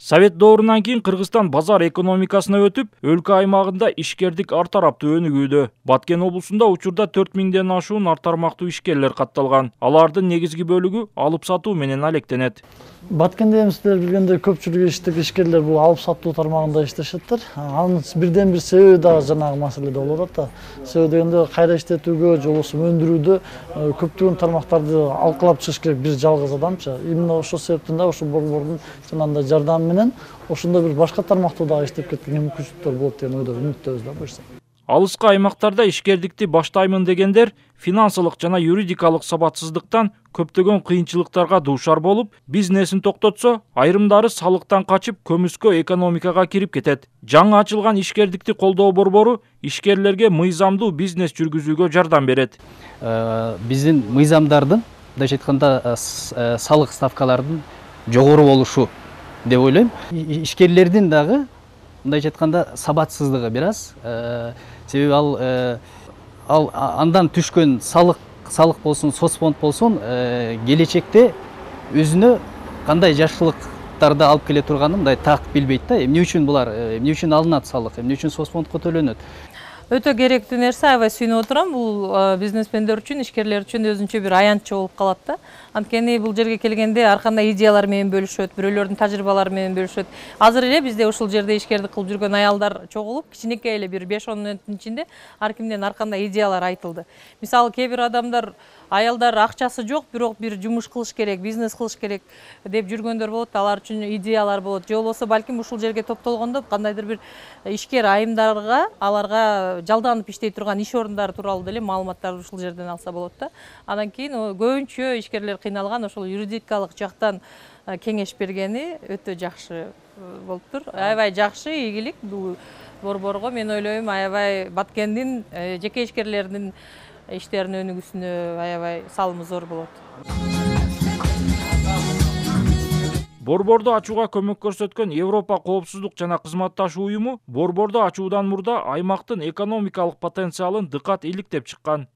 Совет доорунан кийин Кыргызстан базар экономикасына өтүп, өлкө аймагында ишкердик ар тараптуу өнүгүүдө. Баткен облусунда учурда 4000ден ашуун ар тармактуу ишкерлер катталган. Алардын негизги бөлүгү алып сатуу менен алектенет. Баткенде сиздер билгендей көпчүлүк ишкерлер бул алып сатуу тармагында иштешеттир. Анын бирден бир себеби дагы жанагы маселеде болуп атат да. Себеби дегенде кайра иштетүүгө же болбосо өндүрүүдө көптөгөн тармактарды алкалап чыгыш керек бир жалгыз адамчы. Именно ошол себептен да ошол борбордун жанагындай жардамы менен ошондо бир башка тармактуу дагы иштеп кеткенге мүмкүнчүлүктөр болот деген ойдо үмүттөбүз да буюрса. Алыскы аймактарда ишкердикти баштаймын дегендер финансылык жана юридикалык сабатсыздыктан көптөгөн кыйынчылыктарга дуушар болуп, бизнесин токтотсо, айрымдары салыктан качып, көмүскө экономикага кирип кетет. Жаңы ачылган ишкердикти колдоо борбору ишкерлерге мыйзамдуу бизнес жүргүзүүгө жардам берет. Биздин мыйзамдардын, мындайча айтканда, салык ставкалардын жогору болушу деп ойлойм. Ишкерлердин дагы мындайча айтканда сабатсыздыгы бир аз. Себеби ал андан түшкөн салык болсун, соцфонд болсун, келечекте өзүнө кандай жакшылыктарды алып келе турганын мындай так билбейт да. Эмне үчүн булар, эмне үчүн алынат салык, эмне үчүн соцфондко төлөнөт? Өтө керектүү нерсе, аябай сүйүнүп отурам. Бул бизнесмендер үчүн, ишкерлер үчүн өзүнчө бир аянтчы болуп калат да. Анткени бул жерге келгенде ар кандай идеялар менен бөлүшөт, бирөөлөрдүн тажрыйбалары менен бөлүшөт. Азыр эле бизде ушул жерде ишкердик кылып жүргөн аялдар чогулуп, кичинекей эле бир 5-10 мүнөттүн ичинде ар кимден ар кандай идеялар айтылды. Мисалы, кээ бир адамдар аялдар акчасы жок, бирок бир жумуш кылыш керек, бизнес кылыш керек деп жүргөндөр болот, алар үчүн идеялар болот. Же болбосо балким ушул жерге топтолгондо кандайдыр бир ишкер айымдарга, аларга жалданып иштей турган иш орундары тууралуу деле маалыматтарды ушул жерден алса болот да. Андан кийин көбүнчө ишкерлер кыйналган ошол юридикалык жактан кеңеш бергени өтө жакшы болуптур. Аябай жакшы, ийгилик бул борборго. Мен ойлойм, аябай Баткендин жеке ишкерлердин иштерин өнүгүүсүнө аябай салымы зор болот. Борборду ачууга көмөк көрсөткөн Европа коопсуздук жана кызматташуу уюму борборду ачуудан мурда аймактын экономикалык потенциалын дыкат иликтеп чыккан.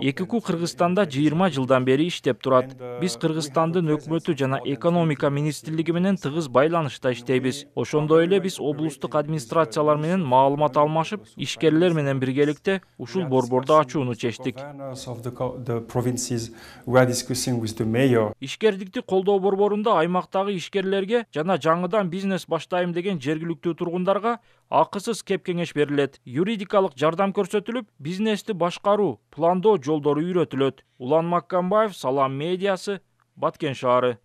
ЭКК Кыргызстанда 20 жылдан бери иштеп турат. Биз Кыргызстандын өкмөтү жана экономика министрлиги менен тыгыз байланышта иштейбиз. Ошондой эле биз облустук администрациялар менен маалымат алмашып, ишкерлер менен биргеликте ушул борборду ачууну чечтик. Ишкердикти колдоо борборунда аймактагы ишкерлерге жана жаңыдан бизнес баштайм деген жергиликтүү тургундарга акысыз кеп кеңеш берилет. Юридикалык жардам көрсөтүлүп, бизнести башкаруу, пландоо жолдору үйрөтүлөт. Улан Маккамбаев, Салам медиасы, Баткен шаары.